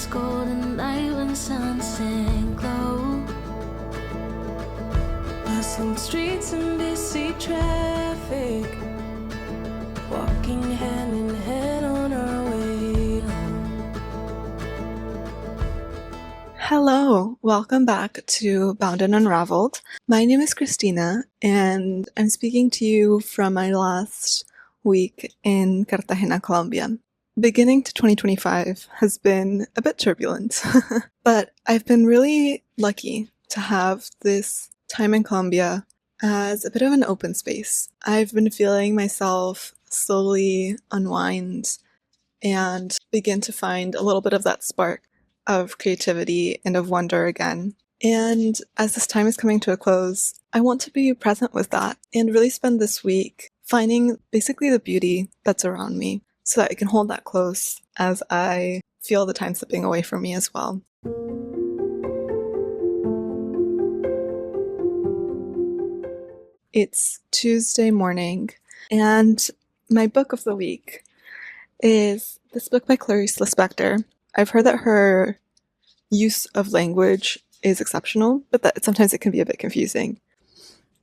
this golden light when sunset glow. Bustling streets and busy traffic, walking hand in hand on our way home. Hello, welcome back to Bound and Unraveled. My name is Christina, and I'm speaking to you from my last week in Cartagena, Colombia. Beginning to 2025 has been a bit turbulent, but I've been really lucky to have this time in Colombia as a bit of an open space. I've been feeling myself slowly unwind and begin to find a little bit of that spark of creativity and of wonder again. And as this time is coming to a close, I want to be present with that and really spend this week finding basically the beauty that's around me so that I can hold that close as I feel the time slipping away from me as well. It's Tuesday morning, and my book of the week is this book by Clarice Lispector. I've heard that her use of language is exceptional, but that sometimes it can be a bit confusing.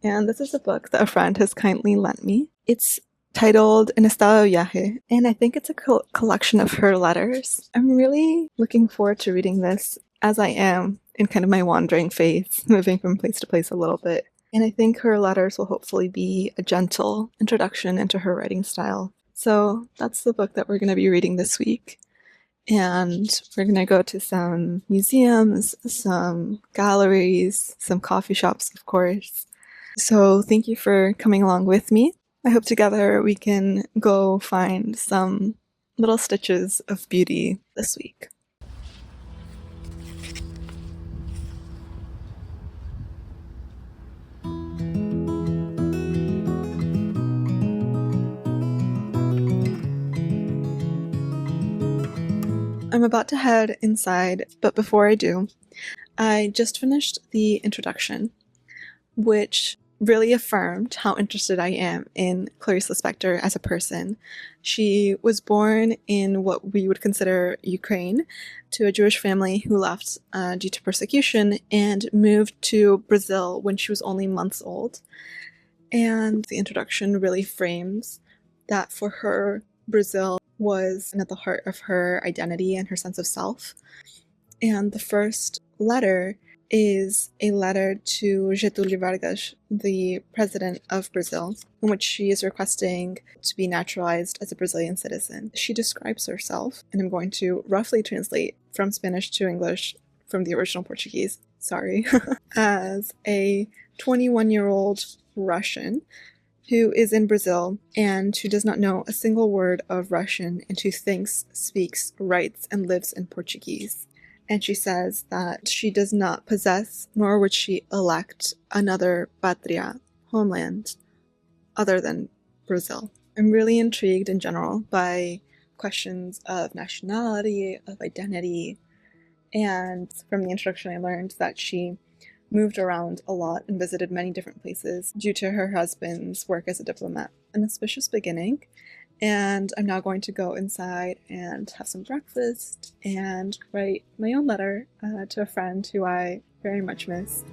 And this is a book that a friend has kindly lent me. It's titled An Estado, Viaje, and I think it's a collection of her letters. I'm really looking forward to reading this as I am in kind of my wandering phase, moving from place to place a little bit. And I think her letters will hopefully be a gentle introduction into her writing style. So that's the book that we're going to be reading this week. And we're going to go to some museums, some galleries, some coffee shops, of course. So thank you for coming along with me. I hope together we can go find some little stitches of beauty this week. I'm about to head inside, but before I do, I just finished the introduction, which really affirmed how interested I am in Clarice Lispector as a person. She was born in what we would consider Ukraine to a Jewish family who left due to persecution and moved to Brazil when she was only months old. And the introduction really frames that for her, Brazil was at the heart of her identity and her sense of self. And the first letter is a letter to Getúlio Vargas, the president of Brazil, in which she is requesting to be naturalized as a Brazilian citizen. She describes herself, and I'm going to roughly translate from Spanish to English from the original Portuguese, as a 21-year-old Russian who is in Brazil and who does not know a single word of Russian and who thinks, speaks, writes, and lives in Portuguese. And she says that she does not possess, nor would she elect, another patria, homeland, other than Brazil. I'm really intrigued in general by questions of nationality, of identity, and from the introduction I learned that she moved around a lot and visited many different places due to her husband's work as a diplomat. An auspicious beginning, and I'm now going to go inside and have some breakfast and write my own letter to a friend who I very much miss.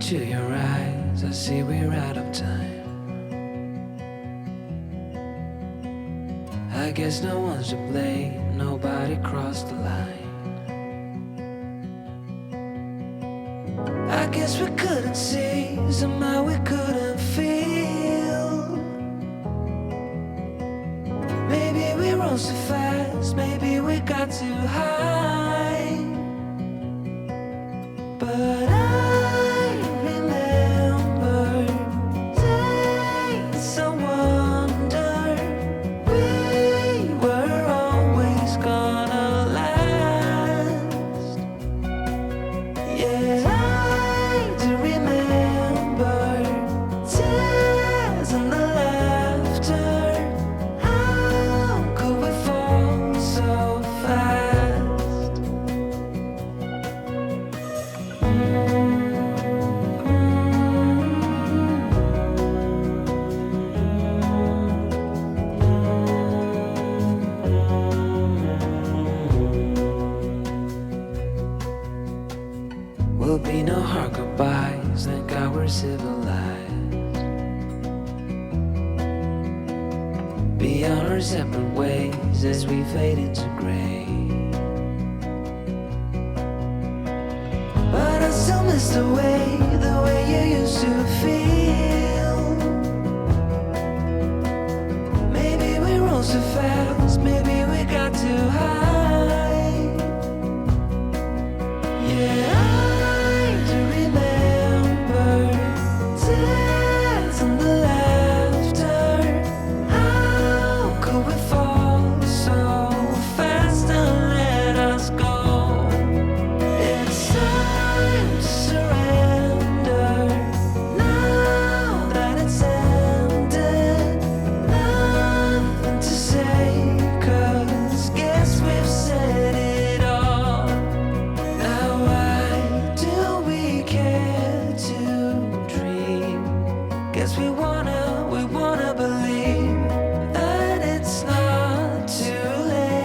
To your eyes, I see we're out of time. I guess no one's to blame, nobody crossed the line. I guess we couldn't see, somehow we couldn't feel. Maybe we rose too fast, maybe we got too high. But we were always gonna last. will be no hard goodbyes, thank God we're civilized. Be on our separate ways as we fade into gray. But I still miss the way you used to feel. Maybe we rose too fast, maybe we got too high. Yeah, I do remember tears and the laughter. How could we fall so fast and let us go? It's time to surrender now that it's ended. Nothing to say, 'cause guess we've said it all. Now why do we care to dream? Guess we wanna believe that it's not too late.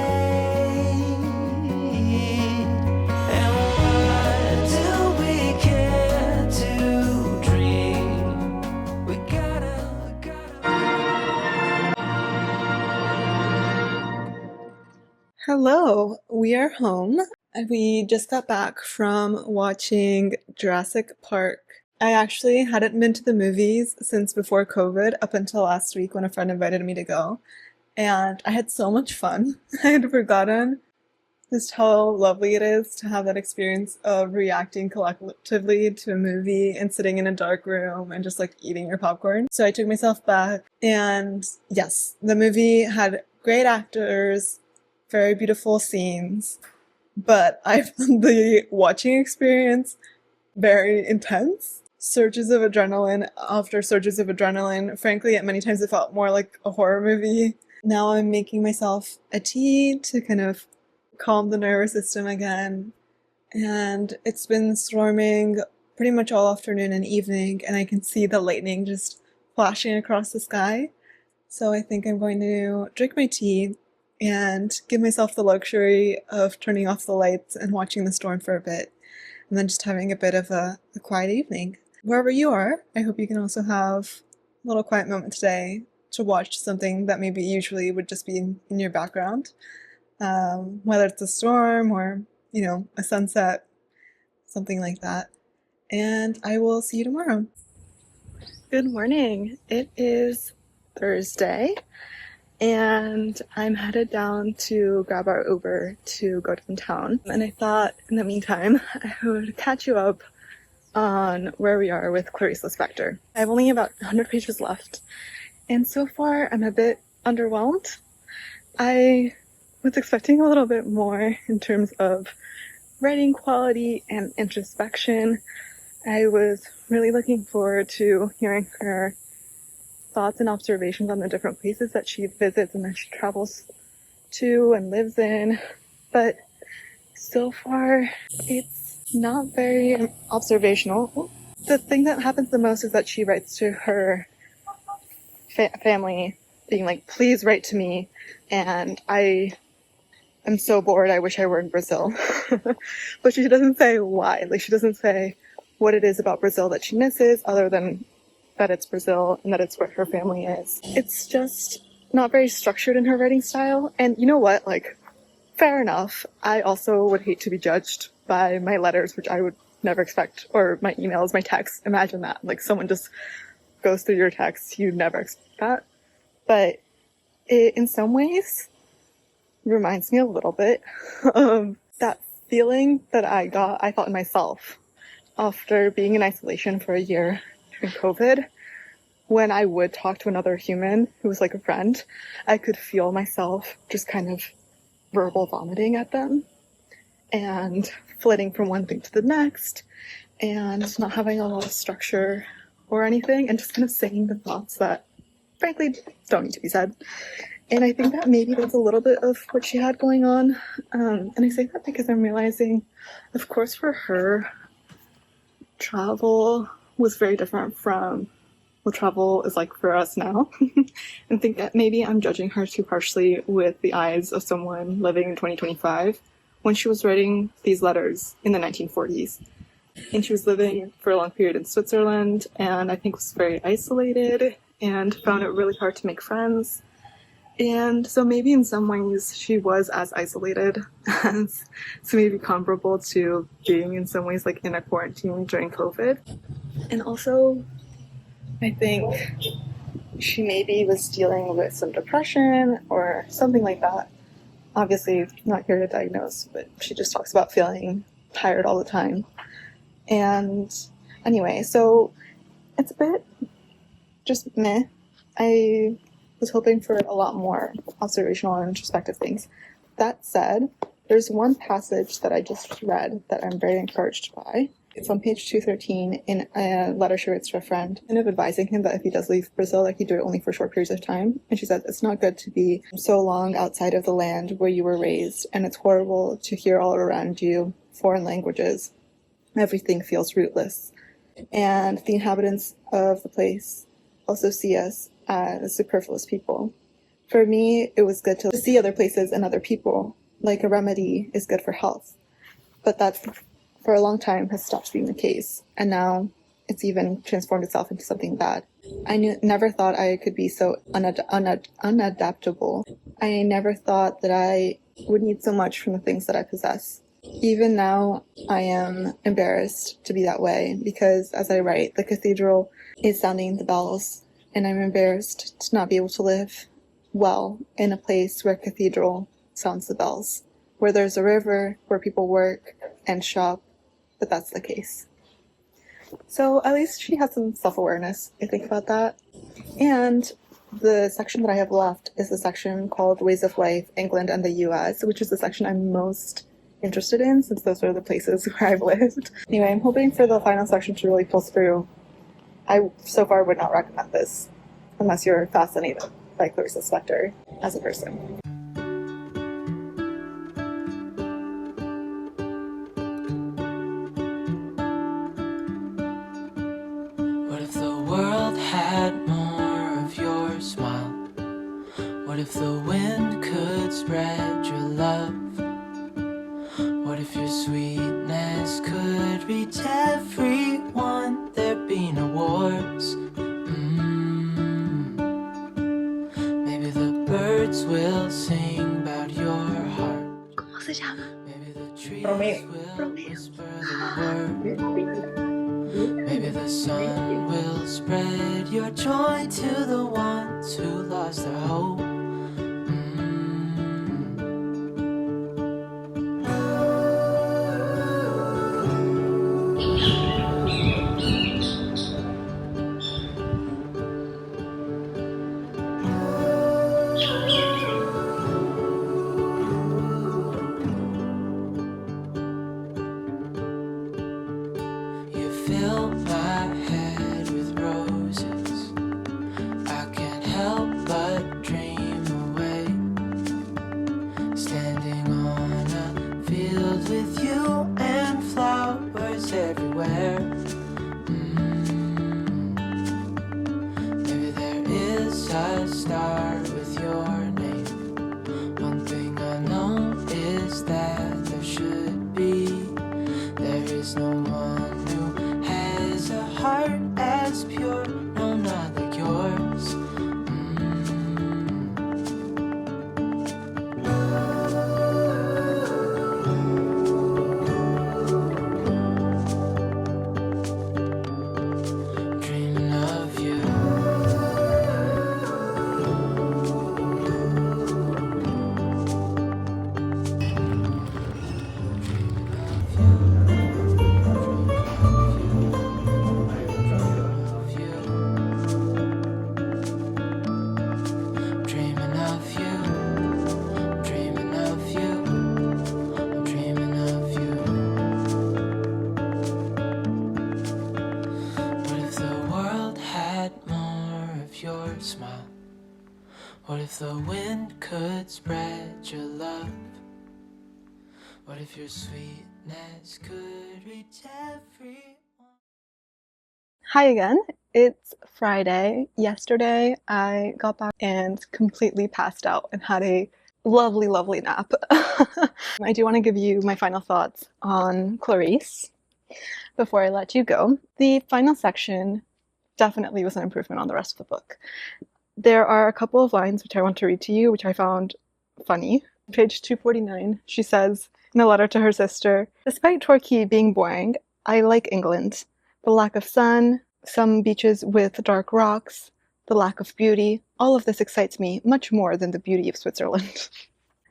And why do we care to dream? We gotta. Hello, we are home. We just got back from watching Jurassic Park. I actually hadn't been to the movies since before COVID, up until last week when a friend invited me to go. And I had so much fun. I had forgotten just how lovely it is to have that experience of reacting collectively to a movie and sitting in a dark room and just like eating your popcorn. So I took myself back, and yes, the movie had great actors, very beautiful scenes, but I found the watching experience very intense. Surges of adrenaline after surges of adrenaline. Frankly, at many times it felt more like a horror movie. Now I'm making myself a tea to kind of calm the nervous system again. And it's been storming pretty much all afternoon and evening, and I can see the lightning just flashing across the sky. So I think I'm going to drink my tea and give myself the luxury of turning off the lights and watching the storm for a bit, and then just having a bit of a quiet evening. Wherever you are, I hope you can also have a little quiet moment today to watch something that maybe usually would just be in your background, whether it's a storm or, a sunset, something like that. And I will see you tomorrow. Good morning. It is Thursday, and I'm headed down to grab our Uber to go downtown. And I thought, in the meantime, I would catch you up on where we are with Clarice Lispector. I have only about 100 pages left, and so far I'm a bit underwhelmed. I was expecting a little bit more in terms of writing quality and introspection. I was really looking forward to hearing her thoughts and observations on the different places that she visits and that she travels to and lives in, but so far it's not very observational. The thing that happens the most is that she writes to her family being like, please write to me, and I am so bored, I wish I were in Brazil. But she doesn't say why. She doesn't say what it is about Brazil that she misses, other than that it's Brazil and that it's where her family is. It's just not very structured in her writing style. And you know what? Fair enough. I also would hate to be judged by my letters, which I would never expect, or my emails, my texts. Imagine that. Someone just goes through your texts. You'd never expect that. But it, in some ways, reminds me a little bit of that feeling that I thought in myself after being in isolation for a year during COVID. When I would talk to another human who was like a friend, I could feel myself just kind of verbal vomiting at them and flitting from one thing to the next and not having a lot of structure or anything, and just kind of saying the thoughts that frankly don't need to be said. And I think that maybe that's a little bit of what she had going on. And I say that because I'm realizing, of course, for her, travel was very different from what travel is like for us now. And think that maybe I'm judging her too harshly with the eyes of someone living in 2025 when she was writing these letters in the 1940s. and she was living for a long period in Switzerland, and I think was very isolated and found it really hard to make friends. And so maybe in some ways she was as isolated as, so maybe comparable to being in some ways like in a quarantine during COVID. And also, I think she maybe was dealing with some depression or something like that. Obviously, not here to diagnose, but she just talks about feeling tired all the time. And anyway, so it's a bit just meh. I was hoping for a lot more observational and introspective things. That said, there's one passage that I just read that I'm very encouraged by. It's on page 213 in a letter she writes to a friend, kind of advising him that if he does leave Brazil, that he'd do it only for short periods of time. And she says, it's not good to be so long outside of the land where you were raised, and it's horrible to hear all around you foreign languages. Everything feels rootless. And the inhabitants of the place also see us as superfluous people. For me, it was good to see other places and other people, like a remedy is good for health. But that, for a long time, has stopped being the case, and now it's even transformed itself into something bad. I never thought I could be so unadaptable. I never thought that I would need so much from the things that I possess. Even now, I am embarrassed to be that way, because as I write, the cathedral is sounding the bells, and I'm embarrassed to not be able to live well in a place where a cathedral sounds the bells, where there's a river, where people work and shop, but that's the case. So at least she has some self-awareness, I think, about that. And the section that I have left is the section called Ways of Life, England and the US, which is the section I'm most interested in, since those are the places where I've lived. Anyway, I'm hoping for the final section to really pull through. I so far would not recommend this unless you're fascinated by Clarice Lispector as a person. What if the world had more of your smile? What if the wind could spread your love? What if your sweetness could reach everyone? There'd be no wars. Maybe the birds will sing about your heart. ¿Cómo se llama? Maybe the trees Romeo. will whisper the word. Maybe the sun will spread your joy to the ones who lost their hope. Fill my head with roses. I can't help but dream away. Standing on a field with you and flowers everywhere. Maybe there is a star with your name. One thing I know is that there should be. There is no one a heart as pure, no, not like yours. Dreaming of you. Smile. What if the wind could spread your love? What if your sweetness could reach everyone? Hi again. It's Friday. Yesterday I got back and completely passed out and had a lovely, lovely nap. I do want to give you my final thoughts on Clarice. before I let you go. The final section definitely was an improvement on the rest of the book. There are a couple of lines which I want to read to you, which I found funny. Page 249, she says in a letter to her sister, "Despite Torquay being boring, I like England. The lack of sun, some beaches with dark rocks, the lack of beauty, all of this excites me much more than the beauty of Switzerland."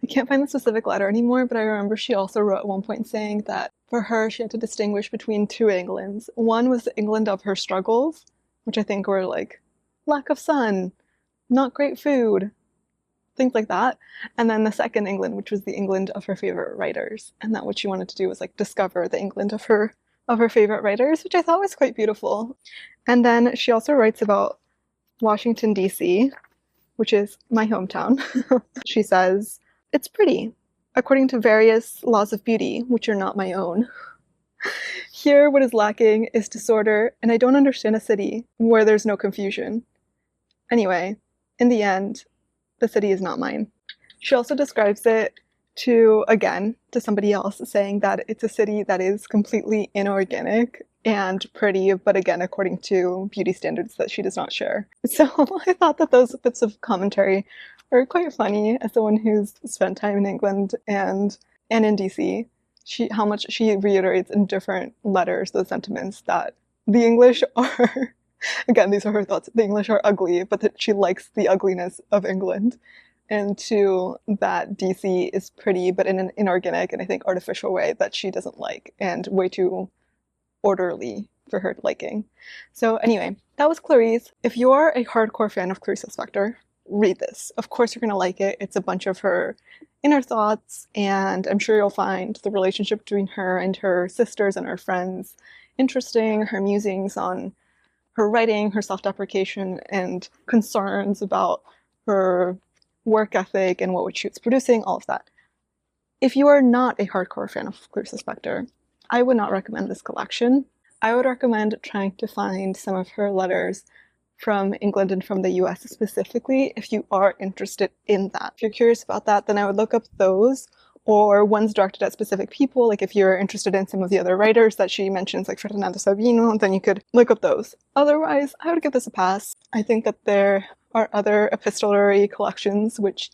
I can't find the specific letter anymore, but I remember she also wrote at one point saying that for her, she had to distinguish between two Englands. One was the England of her struggles, which I think were like lack of sun, not great food, things like that. And then the second England, which was the England of her favorite writers. And that what she wanted to do was like discover the England of her favorite writers, which I thought was quite beautiful. And then she also writes about Washington, D.C., which is my hometown. She says, "It's pretty, according to various laws of beauty, which are not my own. Here, what is lacking is disorder, and I don't understand a city where there's no confusion. Anyway, in the end, the city is not mine." She also describes it to somebody else, saying that it's a city that is completely inorganic and pretty, but again, according to beauty standards that she does not share. So I thought that those bits of commentary are quite funny as someone who's spent time in England and in DC. How much she reiterates in different letters those sentiments that the English are, again, these are her thoughts, the English are ugly, but that she likes the ugliness of England. And two, that DC is pretty, but in an inorganic and I think artificial way that she doesn't like, and way too orderly for her liking. So anyway, that was Clarice. If you are a hardcore fan of Clarice Lispector, read this. Of course you're going to like it. It's a bunch of her inner thoughts, and I'm sure you'll find the relationship between her and her sisters and her friends interesting, her musings on her writing, her self-deprecation, and concerns about her work ethic and what she was producing, all of that. If you are not a hardcore fan of Clarice Lispector, I would not recommend this collection. I would recommend trying to find some of her letters from England and from the US specifically if you are interested in that. If you're curious about that, then I would look up those, or ones directed at specific people. Like if you're interested in some of the other writers that she mentions, like Ferdinando Sabino, then you could look up those. Otherwise, I would give this a pass. I think that there are other epistolary collections which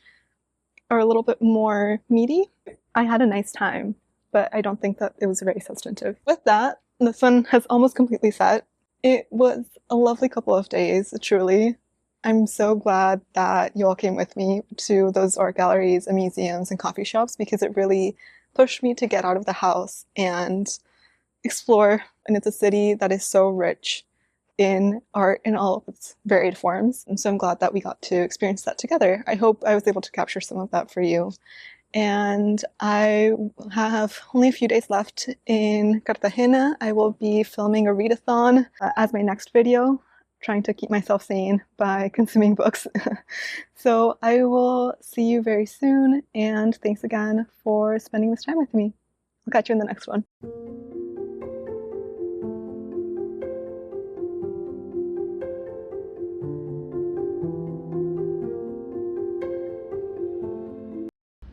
are a little bit more meaty. I had a nice time, but I don't think that it was very substantive. With that, the sun has almost completely set. It was a lovely couple of days, truly. I'm so glad that you all came with me to those art galleries and museums and coffee shops, because it really pushed me to get out of the house and explore. And it's a city that is so rich in art in all of its varied forms. And so I'm glad that we got to experience that together. I hope I was able to capture some of that for you. And I have only a few days left in Cartagena. I will be filming a readathon as my next video, trying to keep myself sane by consuming books. So I will see you very soon, and thanks again for spending this time with me. I'll catch you in the next one.